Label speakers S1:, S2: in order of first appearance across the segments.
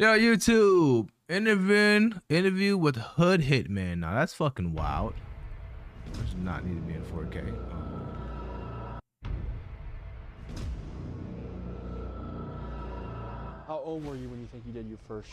S1: Yo, YouTube. Interview with Hood Hitman. Now that's fucking wild. Does not need to be in 4K.
S2: How old were you when you think you did your first?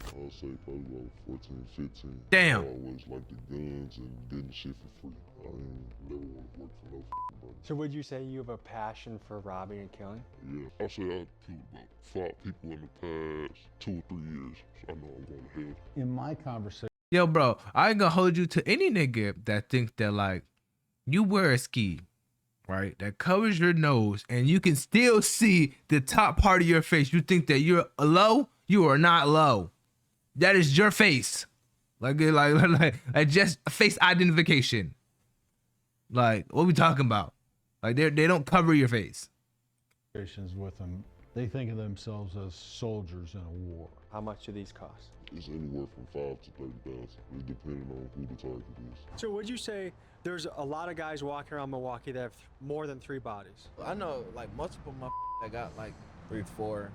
S3: I'll say probably about 14, 15.
S1: Damn.
S3: I always liked the guns and getting shit for free. I ain't never want to work for no money.
S2: So would you say you have a passion for robbing and killing?
S3: Yeah, I say I killed about 5 people in the past 2 or 3 years. So I know I'm going ahead.
S4: In my conversation.
S1: Yo, bro, I ain't gonna hold you to any nigga that thinks that like you wear a ski, right? That covers your nose and you can still see the top part of your face. You think that you're low? You are not low. That is your face. Like just face identification. Like, what we talking about? Like they don't cover your face.
S4: With them, they think of themselves as soldiers in a war.
S2: How much do these cost?
S3: It's anywhere from 5 to 30,000. It depending on who the target is.
S2: So would you say there's a lot of guys walking around Milwaukee that have more than 3 bodies?
S5: I know like multiple that got like 3, 4.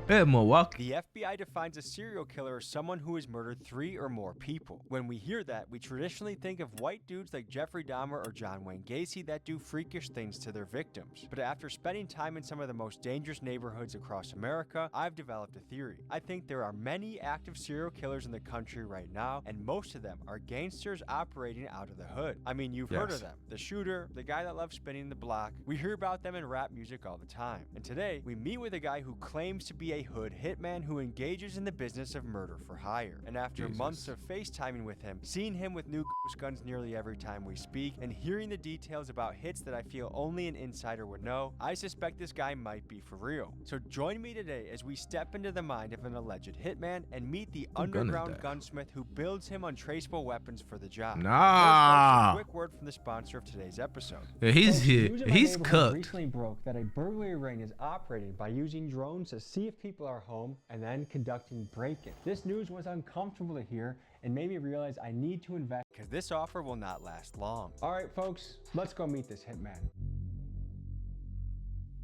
S1: Yeah, Milwaukee.
S2: The FBI defines a serial killer as someone who has murdered 3 or more people. When we hear that, we traditionally think of white dudes like Jeffrey Dahmer or John Wayne Gacy that do freakish things to their victims. But after spending time in some of the most dangerous neighborhoods across America, I've developed a theory. I think there are many active serial killers in the country right now, and most of them are gangsters operating out of the hood. I mean, you've heard of them. The shooter, the guy that loves spinning the block. We hear about them in rap music all the time. And today, we meet with a guy who claims to be a hood hitman who engages in the business of murder for hire. And after months of FaceTiming with him, seeing him with new ghost guns nearly every time we speak, and hearing the details about hits that I feel only an insider would know, I suspect this guy might be for real. So join me today as we step into the mind of an alleged hitman and meet the underground gunsmith who builds him untraceable weapons for the job.
S1: Nah.
S2: A quick word from the sponsor of today's episode.
S1: Yeah, he's here. He's cooked.
S2: Recently broke that a burglary ring is operating by using drones to see if people are home and then conducting break-ins. This news was uncomfortable to hear and made me realize I need to invest because this offer will not last long. All right, folks, let's go meet this hitman.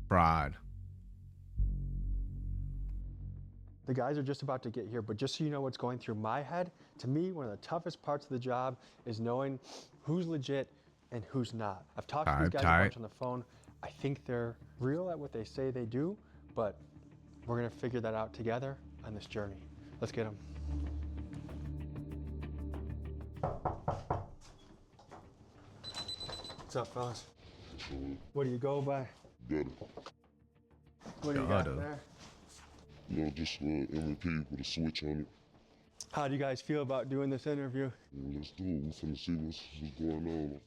S1: Fraud.
S2: The guys are just about to get here, but just so you know what's going through my head, to me, one of the toughest parts of the job is knowing who's legit and who's not. I've talked to these guys a bunch on the phone. I think they're real at what they say they do, but we're gonna figure that out together on this journey. Let's get them. What's up, fellas? What do you go by?
S3: Better.
S2: What do you got there?
S3: You know, just MVP with a switch on it.
S2: How do you guys feel about doing this interview?
S3: Yeah, let's do it. We're finna see what's going on.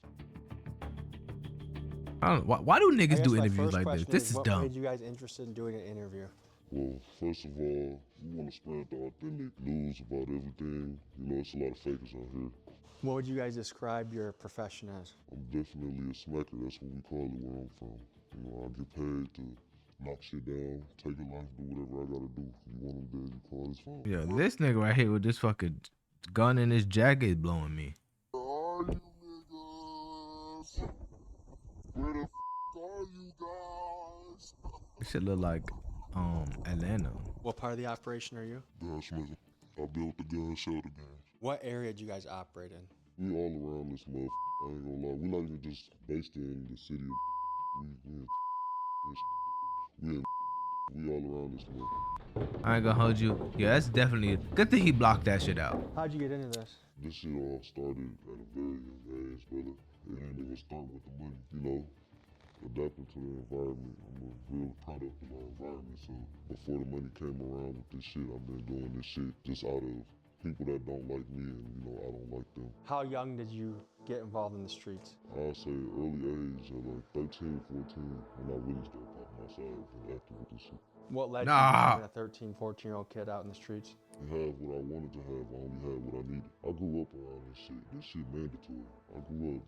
S1: I don't know. Why do niggas do interviews like this? This is dumb.
S2: What made you guys interested in doing an interview?
S3: Well, first of all, we want to spread the authentic news about everything. You know, it's a lot of fakers out here.
S2: What would you guys describe your profession as?
S3: I'm definitely a smacker. That's what we call it where I'm from. You know, I get paid to knock shit down, take a life, do whatever I gotta do. You want him dead, you call his phone.
S1: Yeah, this nigga right here with this fucking gun in his jacket is blowing me.
S3: Where are you niggas? Where the f are you guys?
S1: This shit look like Atlanta.
S2: What part of the operation are you?
S3: Gunsmith. I built the gun, showed the guns.
S2: What area do you guys operate in?
S3: We all around this motherfucker. I ain't gonna lie. We're not even just based in the city of we all around this motherfucker.
S1: I ain't gonna hold you. Yeah, that's definitely good thing he blocked that shit out.
S2: How'd you get into this?
S3: This shit all started at a very young age, brother. It ain't even start with the money, you know. Adapting to the environment. I'm a real product of our environment. So before the money came around with this shit, I've been doing this shit just out of people that don't like me and, you know, I don't like them.
S2: How young did you get involved in the streets?
S3: I'll say early age, at like 13, 14, when I really started popping outside and acting with this shit.
S2: What led you to becoming a 13, 14-year-old kid out in the streets?
S3: I had what I wanted to have, I only had what I needed. I grew up around this shit. This shit mandatory. I grew up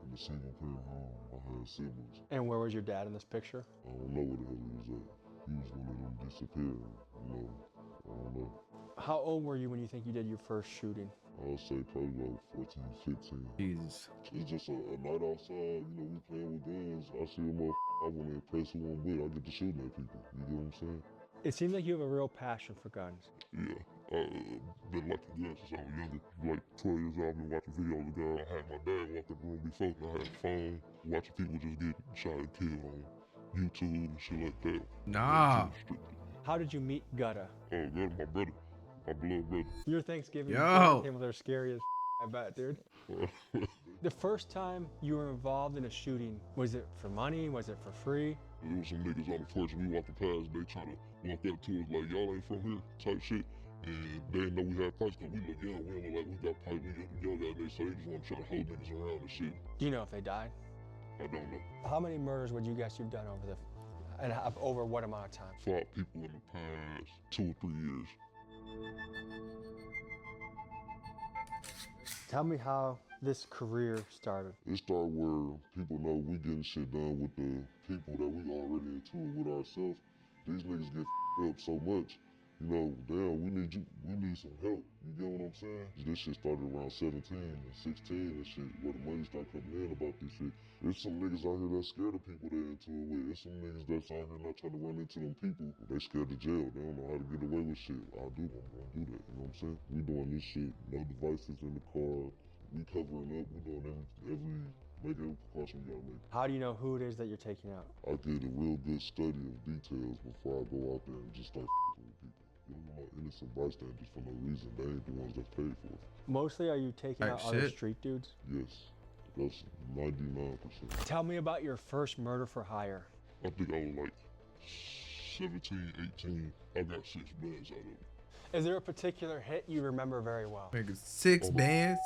S3: in a single parent home. I had siblings.
S2: And where was your dad in this picture?
S3: I don't know where the hell he was at. He was one of them disappearing, you know. I don't know.
S2: How old were you when you think you did your first shooting?
S3: I'll say probably about 14, 15.
S1: Jesus.
S3: It's just a night outside, you know, we playing with guns. I see a motherfucker I want to impress who I'm with. I get to shooting at people. You get what I'm saying?
S2: It seems like you have a real passion for guns.
S3: Yeah. Been liking guns since I was younger. Like 12 years old, I've been watching videos of guns. I had my dad walk in the room before, and I had a phone watching people just get shot and killed on YouTube and shit like that.
S1: Nah.
S2: How did you meet Gutta?
S3: Oh, God, my brother. My blood brother.
S2: Your Thanksgiving
S1: Yo.
S2: dinner tables are scary as I bet, dude. The first time you were involved in a shooting, was it for money? Was it for free?
S3: There was some niggas on the porch and we walking past, they trying to walk up to us like, y'all ain't from here, type shit. And they didn't know we had pipes because we look young. We don't look like we got pipe. We young guys, so they just want to try to hold niggas around and shit.
S2: Do you know if they died?
S3: I don't know.
S2: How many murders would you guess you've done over over what amount of time?
S3: 5 people in the past 2 or 3 years.
S2: Tell me how this career started.
S3: It started where people know we getting shit done with the people that we already into it with ourselves. These niggas get up so much. You know, damn, we need some help. You get what I'm saying? This shit started around 17 and 16 and shit, where the money started coming in about this shit. There's some niggas out here that's scared of people they're into it with. There's some niggas that's out here not trying to run into them people. They scared of jail. They don't know how to get away with shit. I'm gonna do that. You know what I'm saying? We doing this shit. No devices in the car. We covering up. We doing make every precaution we gotta make.
S2: How do you know who it is that you're taking out?
S3: I did a real good study of details before I go out there and just start with people. You know, like innocent bystanders for no reason. They ain't the ones that paid for it.
S2: Mostly, are you taking out other street dudes?
S3: Yes, that's 99%.
S2: Tell me about your first murder for hire.
S3: I think I was like 17, 18. I got 6 bands out of it.
S2: Is there a particular hit you remember very well?
S1: Nigga, 6 bands.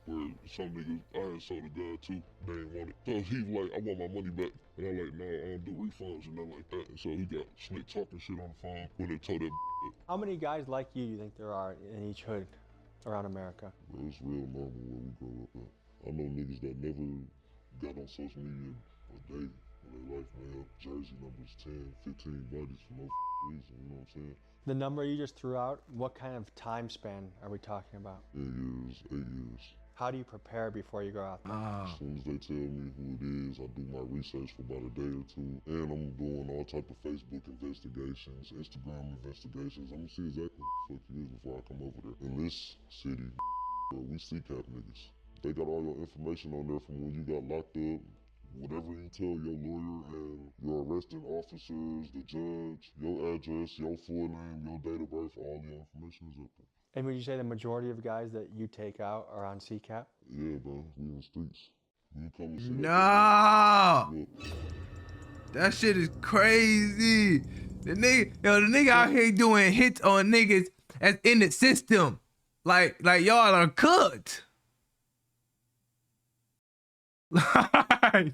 S3: Where some niggas, I had sold a gun too, they didn't want it. So he was like, I want my money back. And I'm like, no, I don't do refunds and nothing like that. And so he got slick talking shit on the phone when they told that.
S2: How many guys like you think there are in each hood around America?
S3: Bro, it's real normal where we grow up at. I know niggas that never got on social media a day in their life, man. Jersey numbers 10, 15 bodies for no reason, you know what I'm saying?
S2: The number you just threw out, what kind of time span are we talking about?
S3: 8 years, 8 years.
S2: How do you prepare before you go out there?
S3: As soon as they tell me who it is, I do my research for about a day or two. And I'm doing all type of Facebook investigations, Instagram investigations. I'm gonna see exactly what the fuck it is before I come over there. In this city, we see cap niggas. They got all your information on there from when you got locked up. Whatever you tell your lawyer and your arresting officers, the judge, your address, your full name, your date of birth, all the information is up there.
S2: And would you say the majority of guys that you take out are on CCAP?
S3: Yeah, bro. We in the streets. We come and see
S1: No! That shit is crazy. The nigga out here doing hits on niggas as in the system. Like y'all are cooked. Like,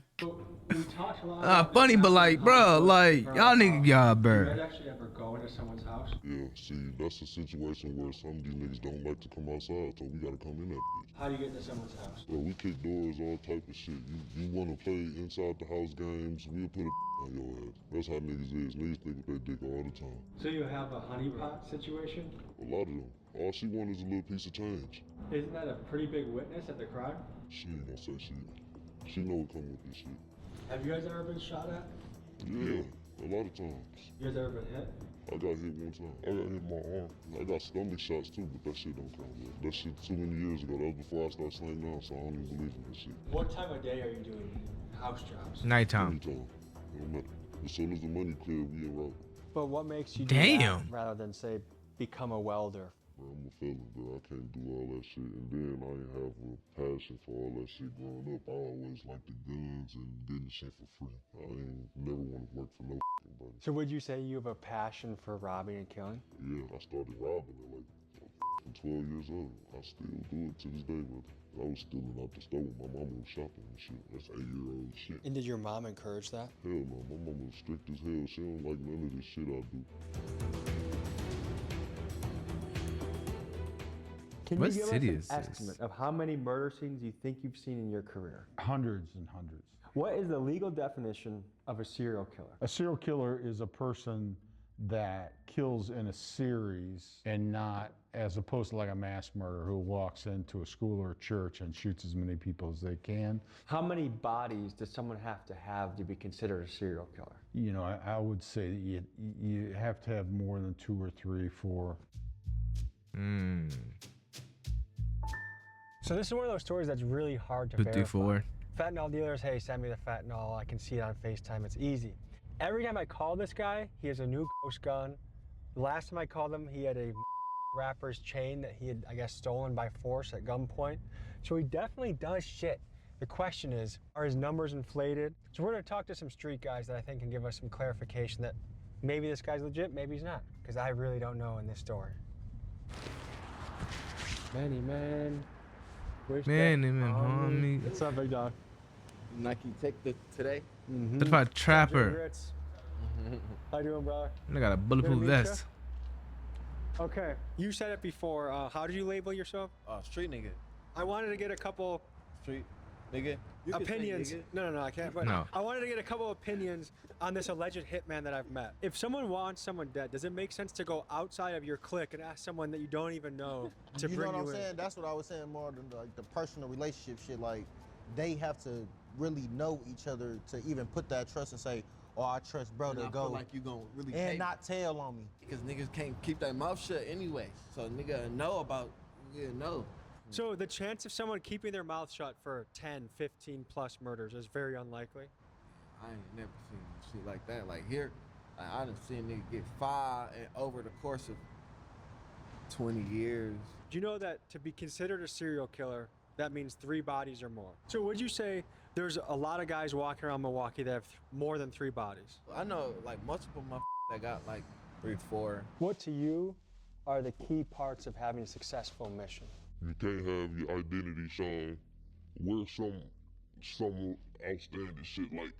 S2: we talked a lot
S1: funny, but like, bro, like y'all niggas got bird.
S2: actually ever go into someone's house?
S3: Yeah, see, that's a situation where some of these niggas don't like to come outside, so we gotta come in that bitch.
S2: How do you get into someone's house?
S3: Bro, we kick doors, all type of shit. You wanna play inside the house games, we'll put a on your ass. That's how niggas is. Niggas think with their dick all the time.
S2: So you have a honeypot situation?
S3: A lot of them. All she want is a little piece of change.
S2: Isn't that a pretty big witness at the crime?
S3: She ain't gonna say shit. She know what come with this shit.
S2: Have you guys ever been shot at?
S3: Yeah, a lot of times.
S2: You guys ever been hit?
S3: I got hit one time. I got hit in my arm. I got stomach shots too, but that shit don't count. That shit too many years ago. That was before I started slaying down, so I don't even believe in that shit.
S2: What time of day are you doing house jobs?
S1: Nighttime.
S3: Anytime. It don't matter. As soon as the money clear, we in route.
S2: But what makes you do
S1: Damn.
S2: that rather than, say, become a welder?
S3: Bro, I'm a felon, bro. I can't do all that shit. And then I ain't have a passion for all that shit growing up. I always liked the guns and getting shit for free. I ain't never want to work for no body.
S2: So would you say you have a passion for robbing and killing?
S3: Yeah, I started robbing at like 12 years old. I still do it to this day, but I was stealing out the store when my mama was shopping and shit. That's 8-year-old shit.
S2: And did your mom encourage that?
S3: Hell no, my mama was strict as hell. She don't like none of this shit I do.
S2: Can
S1: What
S2: you give
S1: city
S2: us
S1: is
S2: an
S1: this?
S2: estimate of how many murder scenes you think you've seen in your career?
S4: Hundreds and hundreds.
S2: What is the legal definition of a serial killer?
S4: A serial killer is a person that kills in a series and not as opposed to like a mass murderer who walks into a school or a church and shoots as many people as they can.
S2: How many bodies does someone have to be considered a serial killer?
S4: You know, I would say you have to have more than 2 or 3, 4.
S2: So this is one of those stories that's really hard to
S1: 54.
S2: verify. Fentanyl dealers, hey, send me the fentanyl. I can see it on FaceTime. It's easy. Every time I call this guy, he has a new ghost gun. The last time I called him, he had a rapper's chain that he had, I guess, stolen by force at gunpoint. So he definitely does shit. The question is, are his numbers inflated? So we're gonna talk to some street guys that I think can give us some clarification that maybe this guy's legit, maybe he's not, because I really don't know in this story. Manny, man. Where's
S1: Manny,
S2: that
S1: man, homie.
S2: What's up, big dog?
S5: Nike take the today.
S1: That's my trapper.
S2: How you doing, bro?
S1: I got a bulletproof
S2: Good to meet
S1: vest.
S2: Okay. You said it before. How did you label yourself?
S5: Street nigga.
S2: I wanted to get a couple
S5: Street nigga. You can say
S2: opinions.
S5: nigga.
S2: No, I can't. But
S1: No.
S2: I wanted to get a couple opinions on this alleged hitman that I've met. If someone wants someone dead, does it make sense to go outside of your clique and ask someone that you don't even know to
S6: You
S2: bring
S6: know what
S2: you
S6: I'm
S2: in?
S6: saying? That's what I was saying more than like the personal relationship shit. Like they have to really know each other to even put that trust and say, "Oh, I trust bro
S5: And
S6: to
S5: I
S6: go,"
S5: feel like you gonna really
S6: and
S5: take
S6: not tell on me.
S5: because niggas can't keep their mouth shut anyway. So nigga know about know.
S2: So the chance of someone keeping their mouth shut for 10, 15 plus murders is very unlikely.
S5: I ain't never seen shit like that. Like here, I done seen niggas get 5 and over the course of 20 years.
S2: Do you know that to be considered a serial killer, that means 3 bodies or more? So would you say there's a lot of guys walking around Milwaukee that have more than 3 bodies?
S5: I know like multiple motherfuckers that got like 3, 4.
S2: What to you are the key parts of having a successful mission?
S3: You can't have your identity shown. Wear some outstanding shit like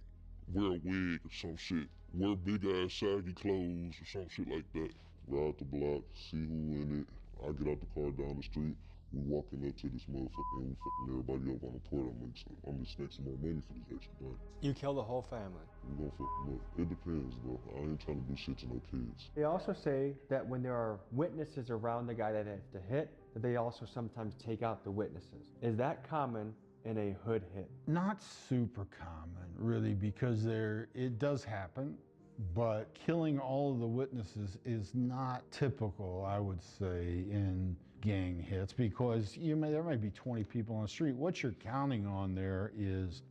S3: wear a wig or some shit. Wear big ass saggy clothes or some shit like that. Ride the block, see who in it. I get out the car down the street. We walking up to this motherfucker and we fucking everybody up on the port. I'm just making some more money for this extra body.
S2: You kill the whole family.
S3: We gonna fuck them up. It depends, bro. I ain't trying to do shit to no kids.
S2: They also say that when there are witnesses around the guy that they have to hit, that they also sometimes take out the witnesses. Is that common in a hood hit?
S4: Not super common, really, because it does happen, but killing all of the witnesses is not typical, I would say, in gang hits, because there might be 20 people on the street. What you're counting on there is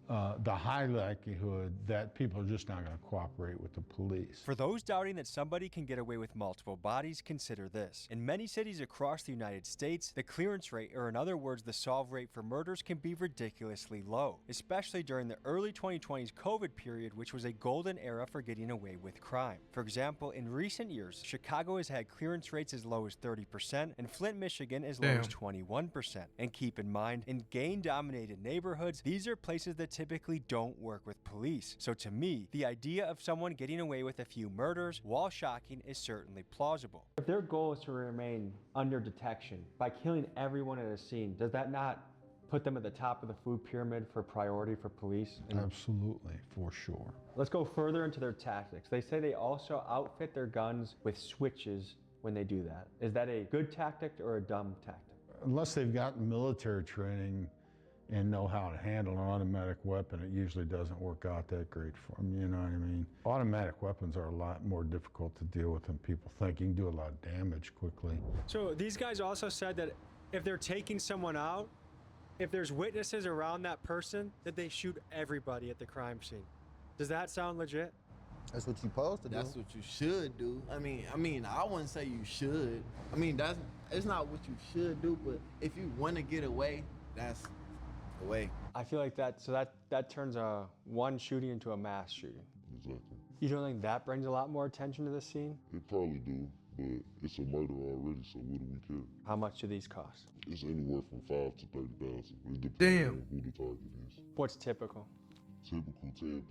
S4: the high likelihood that people are just not going to cooperate with the police.
S2: For those doubting that somebody can get away with multiple bodies, consider this. In many cities across the United States, the clearance rate, or in other words, the solve rate for murders can be ridiculously low, especially during the early 2020s COVID period, which was a golden era for getting away with crime. For example, in recent years, Chicago has had clearance rates as low as 30%, and Flint, Michigan as low as 21%. And keep in mind, in gang-dominated neighborhoods, these are places that typically don't work with police. So to me, the idea of someone getting away with a few murders, while shocking, is certainly plausible. If their goal is to remain under detection by killing everyone at a scene, does that not put them at the top of the food pyramid for priority for police?
S4: Absolutely, for sure.
S2: Let's go further into their tactics. They say they also outfit their guns with switches when they do that. Is that a good tactic or a dumb tactic?
S4: Unless they've gotten military training and know how to handle an automatic weapon, it usually doesn't work out that great for them, you know what I mean? Automatic weapons are a lot more difficult to deal with than people think. You can do a lot of damage quickly.
S2: So these guys also said that if they're taking someone out, if there's witnesses around that person, that they shoot everybody at the crime scene. Does that sound legit?
S6: That's what you supposed to do.
S5: That's what you should do. I mean, I wouldn't say you should. I mean, it's not what you should do, but if you want to get away, that's the way. I feel like that turns a one shooting into a mass shooting.
S3: Exactly.
S2: You don't think that brings a lot more attention to the scene?
S3: It probably do, but it's a murder already, so what do we care?
S2: How much do these cost?
S3: It's anywhere from 5 to 30,000. It depends
S1: Damn.
S3: on who the target is.
S2: What's typical?
S3: Typical 10,000,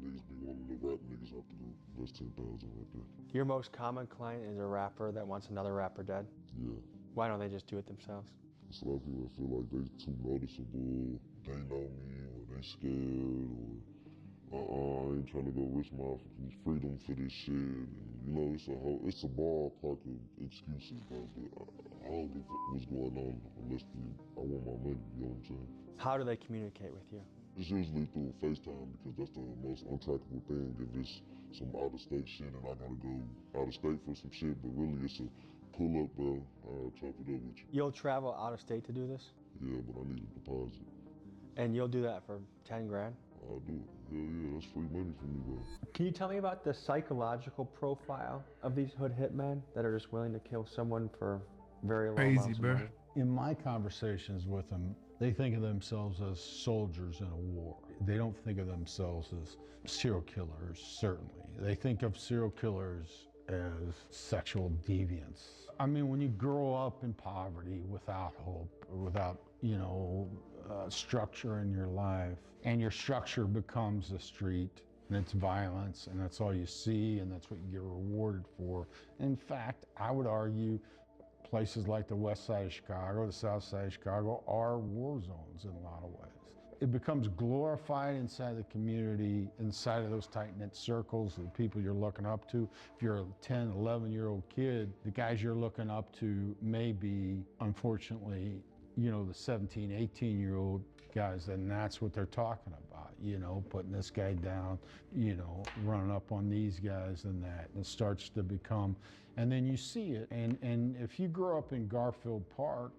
S3: niggas be wanting to rap niggas out the group. That's 10,000 right there.
S2: Your most common client is a rapper that wants another rapper dead?
S3: Yeah.
S2: Why don't they just do it themselves?
S3: There's a lot of people that feel like they too noticeable. They know me, or they scared, or I ain't trying to go risk my freedom for this shit. And You know, it's a ballpark of excuses, bro. But I don't give a fuck what's going on unless I want my money. You know what I'm saying?
S2: How do they communicate with you?
S3: It's usually through FaceTime because that's the most untrackable thing. If it's some out-of-state shit and I gotta go out-of-state for some shit, but really it's a pull up, bro. I'll chop it up with you.
S2: You'll travel out of state to do this?
S3: Yeah, but I need a deposit.
S2: And you'll do that for 10 grand?
S3: I'll do it. Hell yeah, that's free money for me, bro.
S2: Can you tell me about the psychological profile of these hood hitmen that are just willing to kill someone for very low
S1: Crazy,
S2: amounts of
S1: bro.
S2: money?
S4: In my conversations with them, they think of themselves as soldiers in a war. They don't think of themselves as serial killers, certainly. They think of serial killers as sexual deviants. I mean, when you grow up in poverty without hope, or without, structure in your life, and your structure becomes the street, and it's violence, and that's all you see, and that's what you get rewarded for. In fact, I would argue places like the west side of Chicago, the south side of Chicago are war zones in a lot of ways. It becomes glorified inside the community, inside of those tight-knit circles, the people you're looking up to. If you're a 10, 11-year-old kid, the guys you're looking up to may be, unfortunately, the 17, 18-year-old guys, and that's what they're talking about, putting this guy down, running up on these guys and that. And it starts to become, and then you see it. And if you grow up in Garfield Park,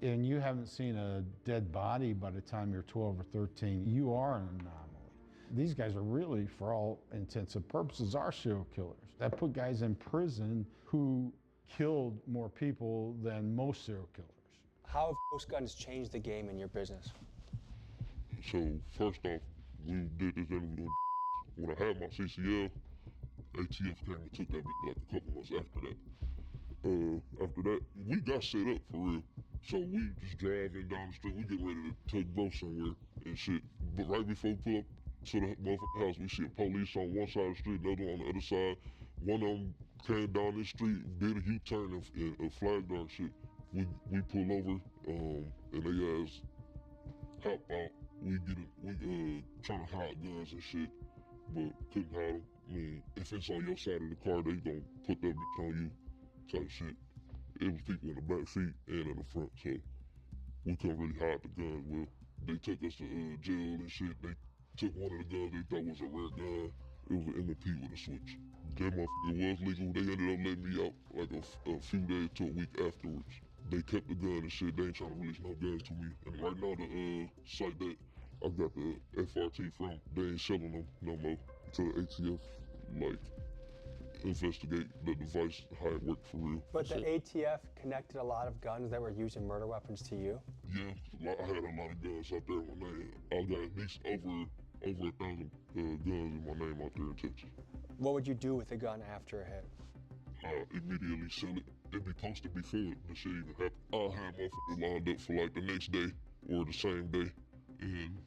S4: and you haven't seen a dead body by the time you're 12 or 13, you are an anomaly. These guys are really, for all intents and purposes, are serial killers. That put guys in prison who killed more people than most serial killers.
S2: How have ghost guns changed the game in your business?
S3: So first off, we did this interview. When I had my CCL, ATF came and took that bitch like a couple months after that. After that, we got set up for real. So we just driving down the street, we get ready to take bro somewhere and shit. But right before we pull up to the motherfucking house, we see a police on one side of the street, another one on the other side. One of them came down this street, did a U-turn and flagged our shit. We pull over, and they ass hop out. We trying to hide guns and shit, but couldn't hide them. I mean, if it's on your side of the car, they gon' put that bitch on you, type shit. It was people in the back seat and in the front, so we couldn't really hide the guns well. They took us to jail and shit. They took one of the guns they thought was a rare gun. It was an M&P with a switch. That motherfucker was legal. They ended up letting me out like a few days to a week afterwards. They kept the gun and shit. They ain't trying to release no guns to me. And right now, the site that I got the FRT from, they ain't selling them no more until the ATF, investigate the device, how it worked for real.
S2: But the ATF connected a lot of guns that were using murder weapons to you?
S3: Yeah, I had a lot of guns out there in my name. I got at least over 1,000 guns in my name out there in Texas.
S2: What would you do with a gun after a hit?
S3: Immediately sell it. It'd be supposed to be full. The shit even happened. I'll have motherfuckers lined up for like the next day or the same day, and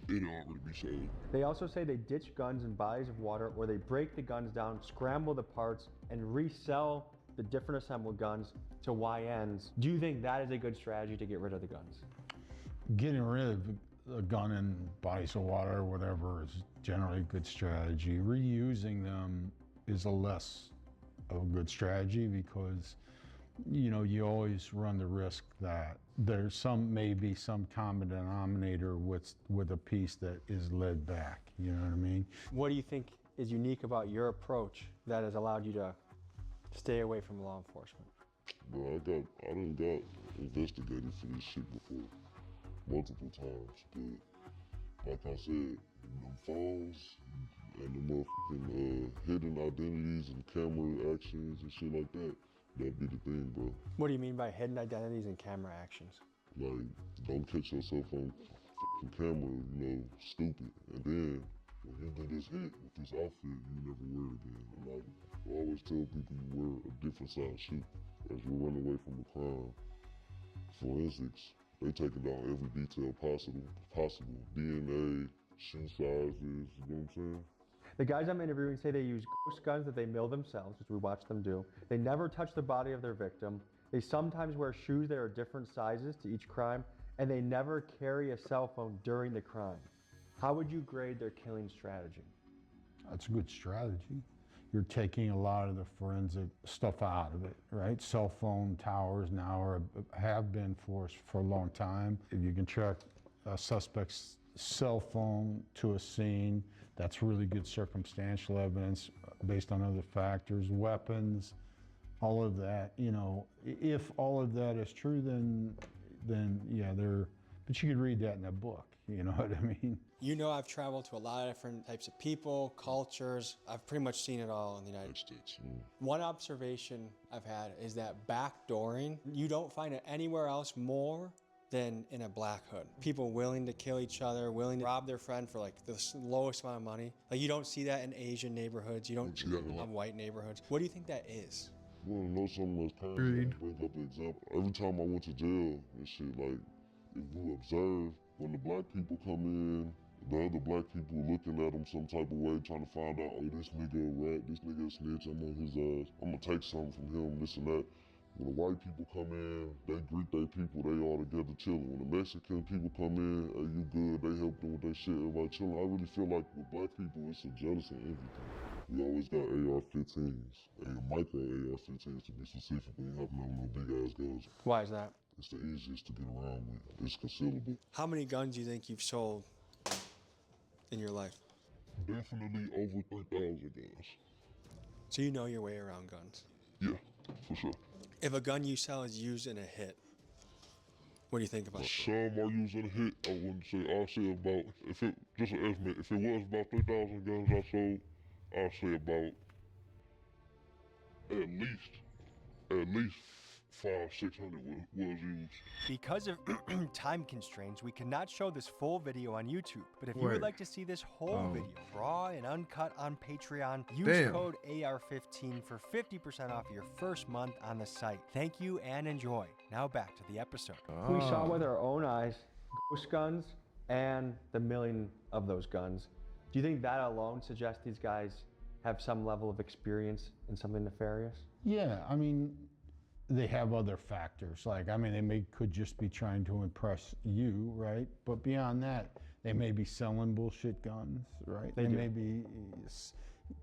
S3: it'll already be sold.
S2: They also say they ditch guns in bodies of water, or they break the guns down, scramble the parts, and resell the different assembled guns to YNs. Do you think that is a good strategy to get rid of the guns?
S4: Getting rid of a gun in bodies of water or whatever is generally a good strategy. Reusing them is a less of a good strategy because you always run the risk that there's maybe some common denominator with a piece that is led back, you know what I mean?
S2: What do you think is unique about your approach that has allowed you to stay away from law enforcement?
S3: Bro, I done got investigated for this shit before, multiple times, but like I said, them phones and the motherfucking hidden identities and camera actions and shit like that, that'd be the thing, bro.
S2: What do you mean by hidden identities and camera actions?
S3: Like, don't catch yourself on fucking camera, stupid. And then, when you get this hit with this outfit, you never wear it again. And I always tell people you wear a different size shoe as you run away from the crime. Forensics, they taking down every detail possible. DNA, shoe sizes, you know what I'm saying?
S2: The guys I'm interviewing say they use ghost guns that they mill themselves, which we watch them do. They never touch the body of their victim. They sometimes wear shoes that are different sizes to each crime, and they never carry a cell phone during the crime. How would you grade their killing strategy?
S4: That's a good strategy. you're taking a lot of the forensic stuff out of it, right? Cell phone towers now have been for a long time. If you can track a suspect's cell phone to a scene, that's really good circumstantial evidence based on other factors, weapons, all of that. You know, if all of that is true, then yeah, but you could read that in a book, you know what I mean?
S2: You know, I've traveled to a lot of different types of people, cultures. I've pretty much seen it all in the United States. One observation I've had is that backdooring, you don't find it anywhere else more than in a black hood. People willing to kill each other, willing to rob their friend for like the lowest amount of money. Like you don't see that in Asian neighborhoods. You don't see it in white neighborhoods. What do you think that is?
S3: You want to know something that's crazy? Bring up an example. Every time I went to jail and shit, like, if you observe, when the black people come in, the other black people looking at them some type of way, trying to find out, oh, this nigga a rat, this nigga a snitch, I'm on his ass, I'm gonna take something from him, this and that. When the white people come in, they greet their people, they all together chilling. When the Mexican people come in, hey, you good, they help them with their shit, everybody chilling. I really feel like with black people, it's a jealousy and envy thing. We always got AR-15s, micro AR-15s to be specific. We ain't having no little big ass guns.
S2: Why is that?
S3: It's the easiest to get around with. It's concealable.
S2: How many guns do you think you've sold in your life?
S3: Definitely over 3,000 guns.
S2: So you know your way around guns?
S3: Yeah, for sure.
S2: If a gun you sell is used in a hit, what do you think about that?
S3: Some are using a hit. I wouldn't say, I'll say about, if it, just an estimate, if it was about 3,000 guns I sold, I'll say about at least 500-600 was used.
S2: Because of time constraints, we cannot show this full video on YouTube. But if you would like to see this whole video, raw and uncut on Patreon, use code AR15 for 50% off your first month on the site. Thank you and enjoy. Now back to the episode. We saw with our own eyes ghost guns and the milling of those guns. Do you think that alone suggests these guys have some level of experience in something nefarious?
S4: Yeah, I mean, they have other factors. Like, I mean, they could just be trying to impress you, right? But beyond that, they may be selling bullshit guns, right? They may be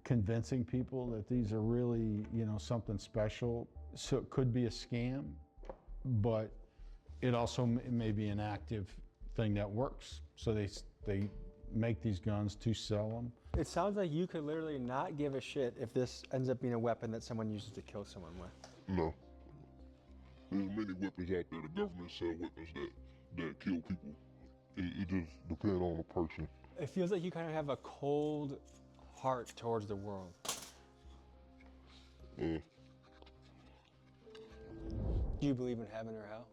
S4: convincing people that these are really, you know, something special. So it could be a scam, but it also may be an active thing that works. So they make these guns to sell them.
S2: It sounds like you could literally not give a shit if this ends up being a weapon that someone uses to kill someone with.
S3: No. There's many weapons out there. The government sell weapons that kill people. It just depends on the person.
S2: It feels like you kind of have a cold heart towards the world.
S3: Yeah.
S2: Do you believe in heaven or hell?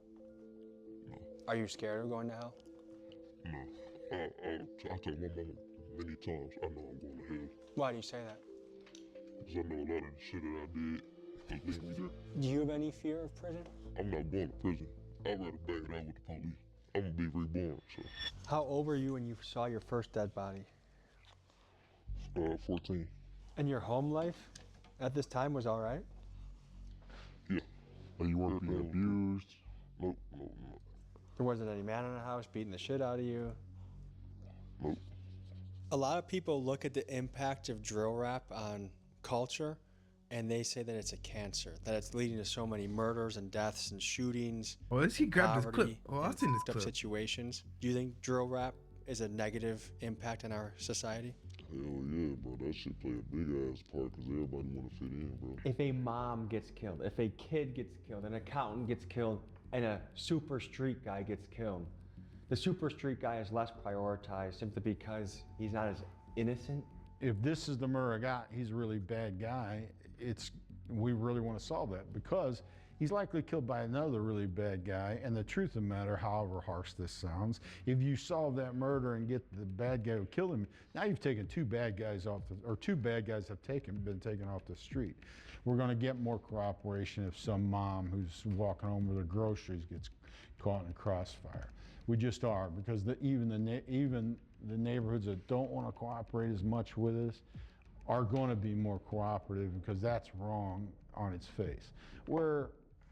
S3: No.
S2: Are you scared of going to hell?
S3: No. I tell my mama many times, I know I'm going to hell.
S2: Why do you say that?
S3: Because I know a lot of the shit that I did will lead me there.
S2: Do you have any fear of prison?
S3: I'm not going to prison. I'd rather bang it out with the police. I'm gonna be reborn, so.
S2: How old were you when you saw your first dead body?
S3: 14.
S2: And your home life at this time was all right?
S3: Yeah.
S4: You weren't being abused?
S3: Nope.
S2: There wasn't any man in the house beating the shit out of you?
S3: Nope.
S2: A lot of people look at the impact of drill rap on culture and they say that it's a cancer, that it's leading to so many murders and deaths and shootings.
S1: Oh, let's see, grab this clip. Oh, I've seen this
S2: clip. Situations. Do you think drill rap is a negative impact on our society?
S3: Hell yeah, bro. That shit play a big ass part because everybody want to fit in, bro.
S2: If a mom gets killed, if a kid gets killed, an accountant gets killed, and a super street guy gets killed, the super street guy is less prioritized simply because he's not as innocent.
S4: If this is the murder guy, he's a really bad guy. We really want to solve that because he's likely killed by another really bad guy. And the truth of the matter, however harsh this sounds, if you solve that murder and get the bad guy who killed him, now you've taken two bad guys have been taken off the street. We're going to get more cooperation if some mom who's walking home with her groceries gets caught in a crossfire. We just are, because even the neighborhoods that don't want to cooperate as much with us are going to be more cooperative because that's wrong on its face. Where,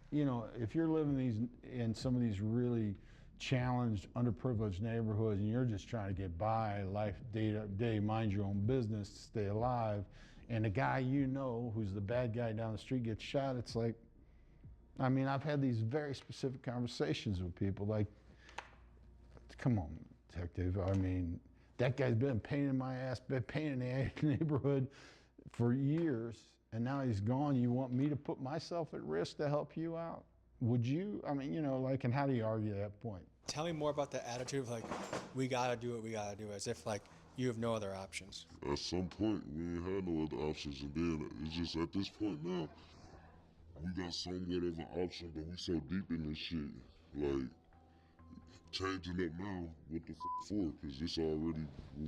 S4: you know, if you're living in some of these really challenged, underprivileged neighborhoods and you're just trying to get by life day to day, mind your own business, stay alive, and the guy you know who's the bad guy down the street gets shot, it's like, I mean, I've had these very specific conversations with people like, come on, detective. I mean, that guy's been a pain in my ass, been a pain in the neighborhood for years, and now he's gone. You want me to put myself at risk to help you out? Would you? I mean, you know, like, and how do you argue that point?
S2: Tell me more about the attitude of like, we gotta do what we gotta do, as if like you have no other options.
S3: At some point, we ain't had no other options, and then it's just at this point now, we got somewhat of an option, but we so deep in this shit, like, changing up now, what the for? Because it's already what we,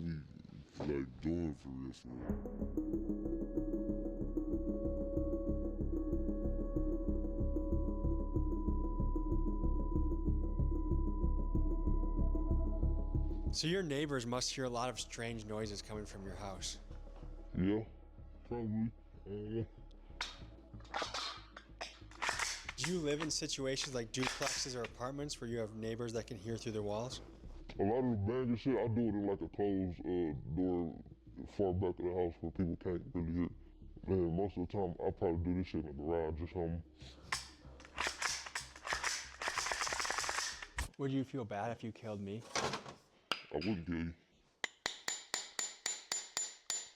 S3: like, doing for real, for real.
S2: So your neighbors must hear a lot of strange noises coming from your house.
S3: Yeah, probably.
S2: Do you live in situations like duplexes or apartments where you have neighbors that can hear through the walls?
S3: A lot of the banging shit, I do it in like a closed door far back of the house where people can't really hear. Man, most of the time, I probably do this shit in the garage or something.
S2: Would you feel bad if you killed me?
S3: I wouldn't kill you.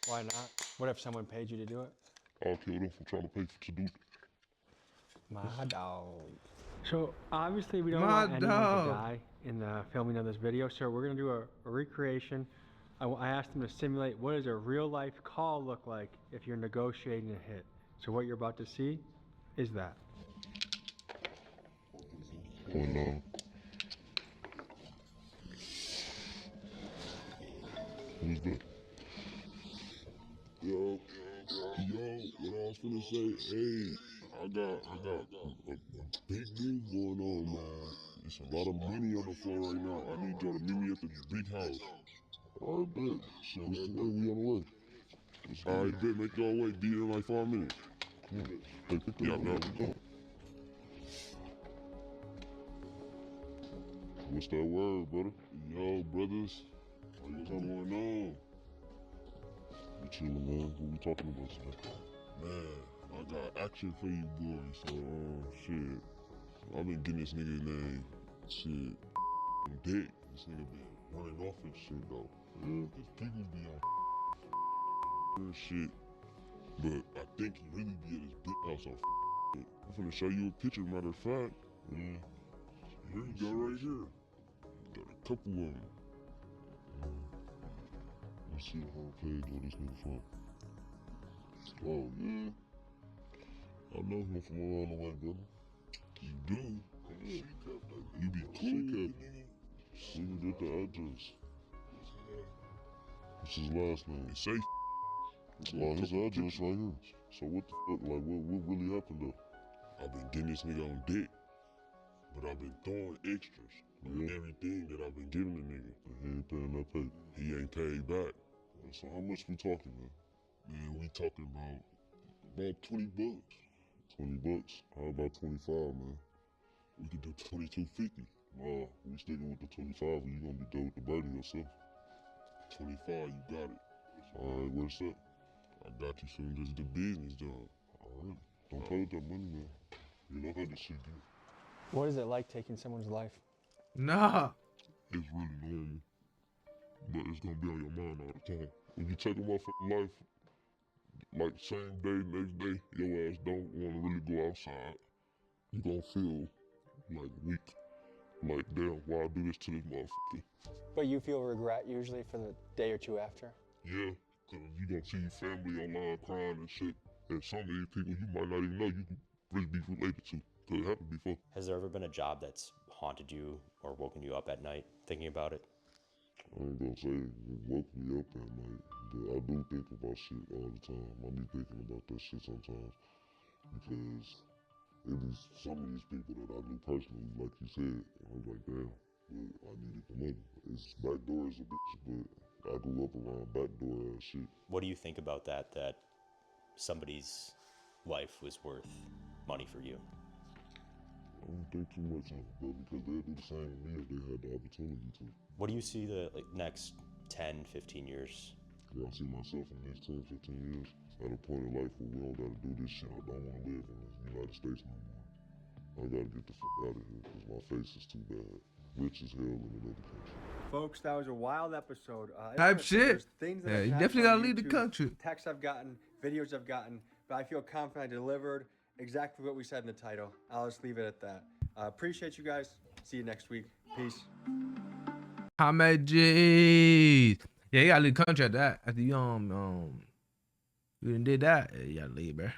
S2: Why not? What if someone paid you to do it?
S3: I'll kill them for trying to pay to do it.
S2: My dog. So obviously we don't
S1: My
S2: want anyone
S1: dog.
S2: to die in the filming of this video, so we're gonna do a recreation. I asked them to simulate what does a real life call look like if you're negotiating a hit. So what you're about to see is that.
S3: Going on. Who's that? Yo, what I was finna say, hey, I got a big move going on, man. There's a lot of money on the floor right now. I need y'all to meet me at the big house. All right, bet. So what's the way? We on the way. All right, bet. Make y'all wait. Be there in like 5 minutes. Come on. Hey, pick the up now. We go. What's that word, brother? Yo, brothers. What's going on? We chillin', man. What we talking about today? Man, I got action for you boys. So, shit. I've been getting this nigga name, shit, dick. This nigga been running off and shit, though. Yeah, cause people be on and shit. But I think he really be at his big house on shit. I'm finna show you a picture, matter of fact. Yeah. Here you go, right here. Got a couple of them. Let's see the whole page where this nigga from. Oh, yeah. I know him from around the way, brother. You do? Yeah. You be cool. See me get the address. What's his last name? It's safe. Well, his address right here. So what the fuck, like, what really happened though? I've been getting this nigga on dick, but I've been throwing extras on everything that I've been giving the nigga. He ain't paying that pay. He ain't paid back. So how much we talking, man? Man, we talking about 20 bucks. 20 bucks? How about 25, man? We could do 22.50. Nah, we sticking with the 25 or you gonna be done with the birdie yourself. 25, you got it. Alright, what's up? I got you soon as the business done. Alright. Don't play with that money, man. You know how this shit get.
S2: What is it like taking someone's life?
S1: Nah.
S3: It's really normal. But it's gonna be on your mind all the time. When you take a motherfucking life, like same day, next day, your ass don't wanna really go outside. You gonna feel like weak. Like, damn, why I do this to this motherfucker?
S2: But you feel regret usually for the day or two after?
S3: Yeah, cause you gonna see your family online crying and shit. And some of these people you might not even know you can really be related to. Cause it happened before.
S7: Has there ever been a job that's haunted you or woken you up at night thinking about it?
S3: I ain't gonna say it woke me up at night, but I do think about shit all the time. I be thinking about that shit sometimes. Because it be some of these people that I knew personally, like you said, I was like, damn, but I needed the money. It's backdoor as a bitch, but I grew up around backdoor ass shit.
S7: What do you think about that somebody's life was worth money for you?
S3: I don't think too much of it, but because they'd do the same with me if they had the opportunity to.
S7: What do you see the next 10, 15 years
S3: Yeah, I see myself in the next 10, 15 years at a point in life where we don't gotta do this shit. I don't wanna live in the United States no more. I gotta get the fuck out of here because my face is too bad. Rich as hell in another country.
S2: Folks, that was a wild episode. I just
S1: Type
S2: wanna say
S1: shit.
S2: there's things that
S1: Yeah,
S2: I've
S1: you
S2: had
S1: definitely
S2: on
S1: gotta leave the
S2: YouTube,
S1: country.
S2: Texts I've gotten, videos I've gotten, but I feel confident I delivered exactly what we said in the title. I'll just leave it at that. Appreciate you guys. See you next week. Peace.
S1: Ahmed G's. Yeah, you gotta leave the country at that. After you done did that, yeah, you gotta leave, bro.